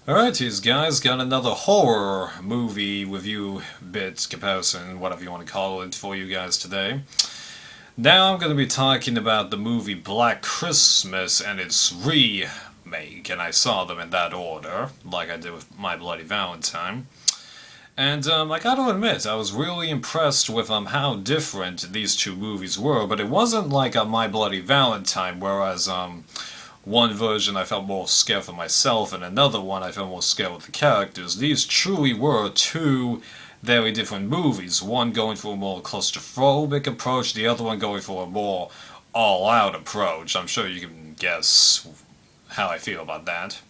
Alrighties, guys, got another horror movie review bit comparison, whatever you want to call it, for you guys today. Now I'm going to be talking about the movie Black Christmas and its remake, and I saw them in that order, like I did with My Bloody Valentine. And I gotta admit, I was really impressed with how different these two movies were, but it wasn't like a My Bloody Valentine, whereas one version I felt more scared for myself, and another one I felt more scared with the characters. These truly were two very different movies. One going for a more claustrophobic approach, the other one going for a more all-out approach. I'm sure you can guess how I feel about that.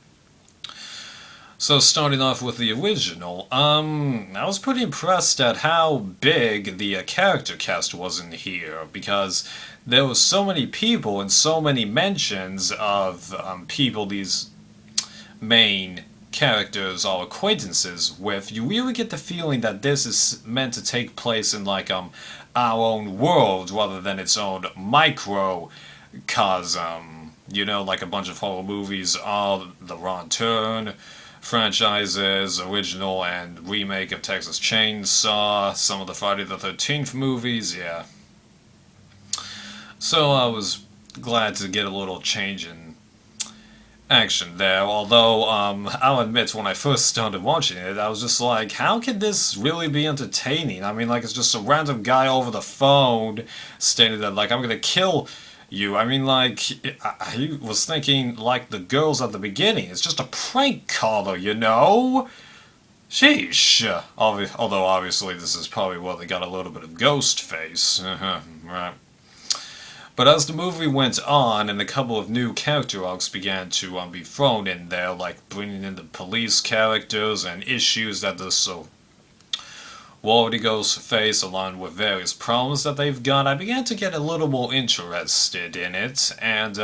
So starting off with the original, I was pretty impressed at how big the character cast was in here because there was so many people and so many mentions of people these main characters are acquaintances with. You really get the feeling that this is meant to take place in like our own world rather than its own microcosm. You know, like a bunch of horror movies are the Ron Turn franchises, original and remake of Texas Chainsaw, some of the Friday the 13th movies, yeah. So I was glad to get a little change in action there, although I'll admit when I first started watching it, I was just like, how can this really be entertaining? I mean, like, it's just a random guy over the phone stating that, like, I'm gonna kill you. I mean, like, I was thinking, like, the girls at the beginning. It's just a prank caller, you know? Sheesh. Although, obviously, this is probably where they got a little bit of ghost face. Right. But as the movie went on and a couple of new character arcs began to be thrown in there, like bringing in the police characters and issues that the Wardigos face along with various problems that they've got, I began to get a little more interested in it. And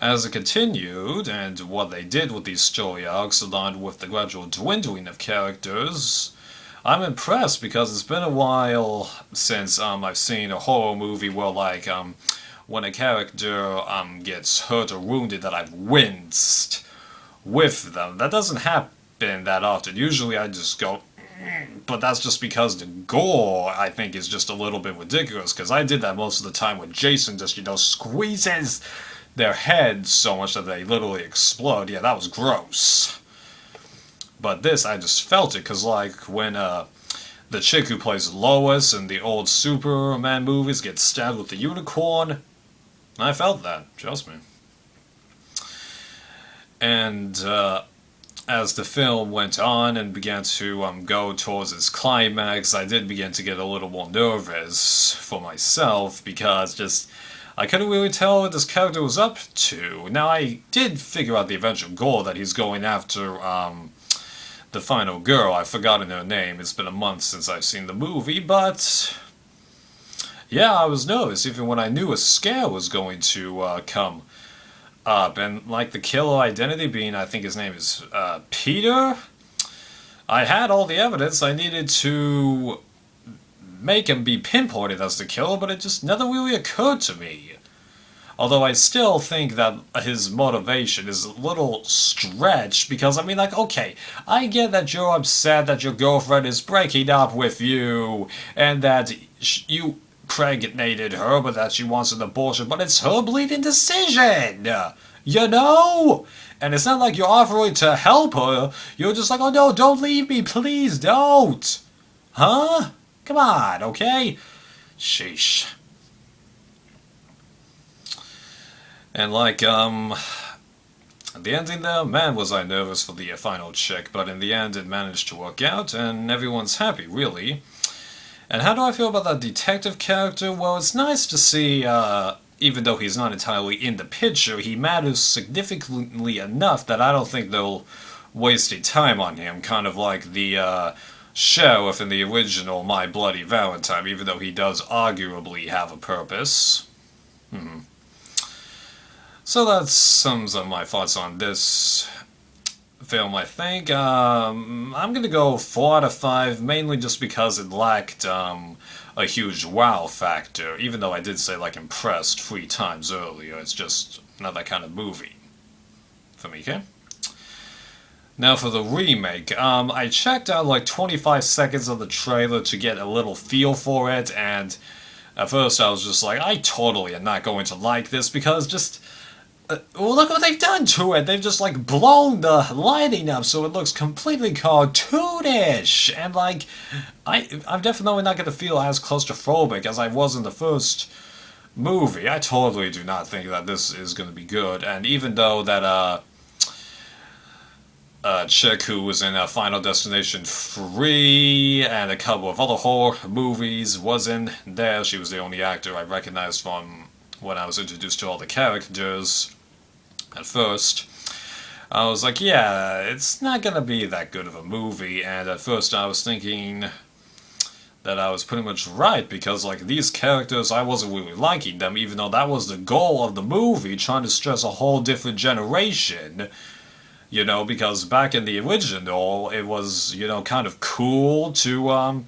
as it continued, and what they did with these story arcs along with the gradual dwindling of characters, I'm impressed because it's been a while since I've seen a horror movie where like when a character gets hurt or wounded that I've winced with them. That doesn't happen that often. Usually I just go, but that's just because the gore I think is just a little bit ridiculous. Because I did that most of the time when Jason just squeezes their heads so much that they literally explode. Yeah, that was gross. But this, I just felt it, because, like, when the chick who plays Lois in the old Superman movies gets stabbed with the unicorn, I felt that, trust me. And as the film went on and began to go towards its climax, I did begin to get a little more nervous for myself, because just I couldn't really tell what this character was up to. Now, I did figure out the eventual goal that he's going after the final girl. I've forgotten her name. It's been a month since I've seen the movie, but yeah, I was nervous even when I knew a scare was going to come up. And like the killer identity being, I think his name is Peter, I had all the evidence I needed to make him be pinpointed as the killer, but it just never really occurred to me. Although I still think that his motivation is a little stretched because, I mean, like, okay, I get that you're upset that your girlfriend is breaking up with you and that you pregnated her but that she wants an abortion, but it's her bleeding decision, you know? And it's not like you're offering to help her. You're just like, oh no, don't leave me, please don't. Huh? Come on, okay? Sheesh. And like, the ending there, man, was I nervous for the final chick, but in the end it managed to work out, and everyone's happy, really. And how do I feel about that detective character? Well, it's nice to see, even though he's not entirely in the picture, he matters significantly enough that I don't think they'll waste any time on him, kind of like the, sheriff in the original My Bloody Valentine, even though he does arguably have a purpose. So that sums up my thoughts on this film, I think. I'm gonna go 4 out of 5, mainly just because it lacked a huge wow factor, even though I did say, like, impressed 3 times earlier. It's just not that kind of movie for me, okay? Now for the remake, I checked out like 25 seconds of the trailer to get a little feel for it, and at first I was just like, I totally am not going to like this because just well, look what they've done to it. They've just like blown the lighting up so it looks completely cartoonish, and like I'm definitely not going to feel as claustrophobic as I was in the first movie. I totally do not think that this is going to be good, and even though that chick who was in Final Destination 3 and a couple of other horror movies was in there. She was the only actor I recognized from when I was introduced to all the characters at first. I was like, yeah, it's not gonna be that good of a movie, and at first I was thinking that I was pretty much right, because like these characters, I wasn't really liking them, even though that was the goal of the movie, trying to stress a whole different generation. You know, because back in the original, it was, you know, kind of cool to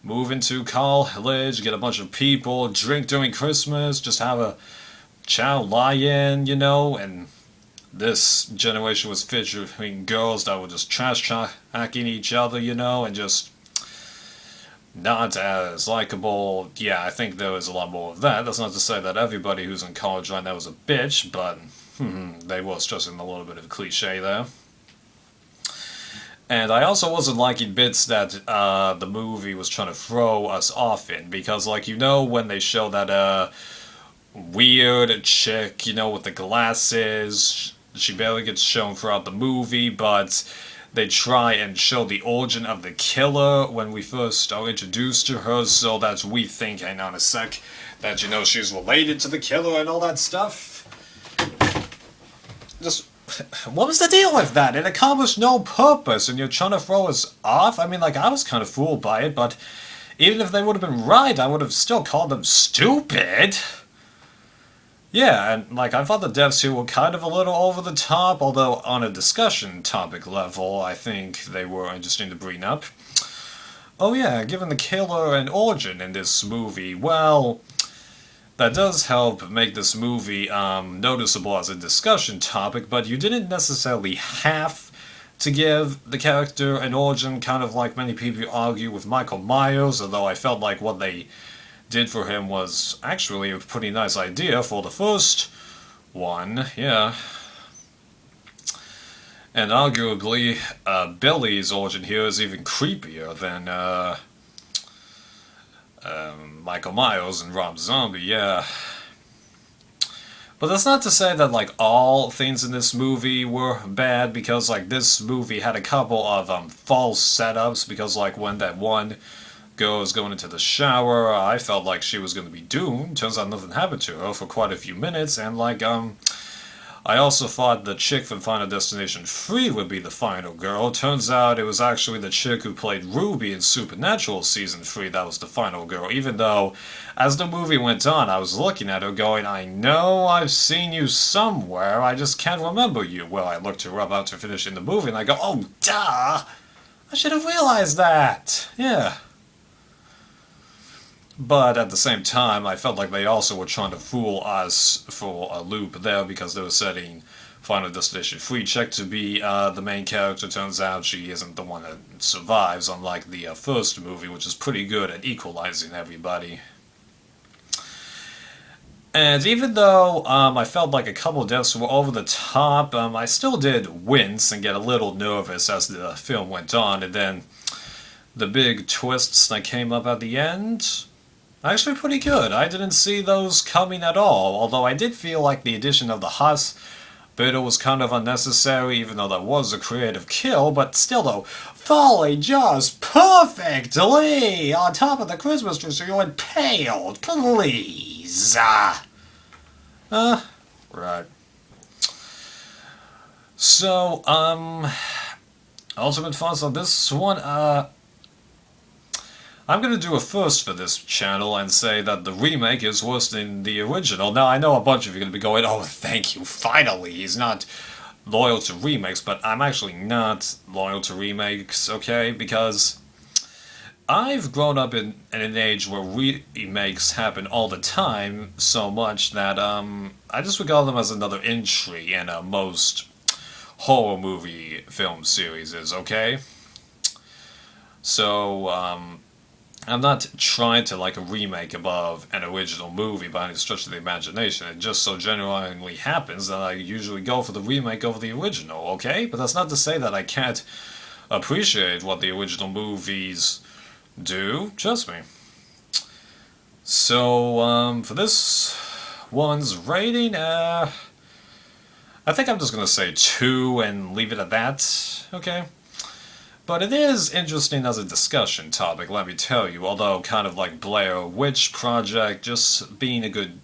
move into college, get a bunch of people, drink during Christmas, just have a chow lie-in, you know, and this generation was featuring girls that were just trash-talking each other, you know, and just not as likable. Yeah, I think there was a lot more of that. That's not to say that everybody who's in college right now is a bitch, but they were stressing a little bit of a cliche there. And I also wasn't liking bits that the movie was trying to throw us off in, because, like, you know, when they show that weird chick, you know, with the glasses, she barely gets shown throughout the movie, but they try and show the origin of the killer when we first are introduced to her, so that we think, hang on a sec, that, you know, she's related to the killer and all that stuff. Just, what was the deal with that? It accomplished no purpose, and you're trying to throw us off? I mean, like, I was kind of fooled by it, but even if they would have been right, I would have still called them stupid. Yeah, and, like, I thought the deaths here were kind of a little over the top, although on a discussion topic level, I think they were interesting to bring up. Oh yeah, given the killer and origin in this movie, well, that does help make this movie noticeable as a discussion topic, but you didn't necessarily have to give the character an origin, kind of like many people argue with Michael Myers, although I felt like what they did for him was actually a pretty nice idea for the first one, yeah. And arguably, Billy's origin here is even creepier than Michael Myers and Rob Zombie, yeah. But that's not to say that, like, all things in this movie were bad, because, like, this movie had a couple of false setups, because, like, when that one girl was going into the shower, I felt like she was going to be doomed. Turns out nothing happened to her for quite a few minutes, and, like, I also thought the chick from Final Destination 3 would be the final girl. Turns out it was actually the chick who played Ruby in Supernatural Season 3 that was the final girl, even though, as the movie went on, I was looking at her going, I know I've seen you somewhere, I just can't remember you. Well, I looked her up after finishing the movie, and I go, oh, duh! I should have realized that! Yeah. But at the same time, I felt like they also were trying to fool us for a loop there, because they were setting Final Destination 3 Check to be the main character. Turns out she isn't the one that survives, unlike the first movie, which is pretty good at equalizing everybody. And even though I felt like a couple of deaths were over the top, I still did wince and get a little nervous as the film went on, and then the big twists that came up at the end, actually pretty good. I didn't see those coming at all, although I did feel like the addition of the hospital was kind of unnecessary, even though that was a creative kill, but still though, falling just perfectly on top of the Christmas tree so you impaled, please. Right. So, ultimate thoughts on this one, I'm going to do a first for this channel and say that the remake is worse than the original. Now, I know a bunch of you are going to be going, oh, thank you, finally, he's not loyal to remakes, but I'm actually not loyal to remakes, okay? Because I've grown up in an age where remakes happen all the time, so much that I just regard them as another entry in most horror movie film series is, okay? So, I'm not trying to like a remake above an original movie by any stretch of the imagination. It just so genuinely happens that I usually go for the remake over the original, okay? But that's not to say that I can't appreciate what the original movies do. Trust me. So, for this one's rating, I think I'm just gonna say 2 and leave it at that, okay? But it is interesting as a discussion topic, let me tell you, although kind of like Blair Witch Project, just being a good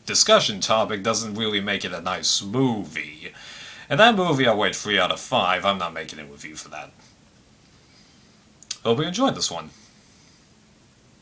discussion topic doesn't really make it a nice movie. And that movie I rate 3 out of 5, I'm not making a review for that. Hope you enjoyed this one.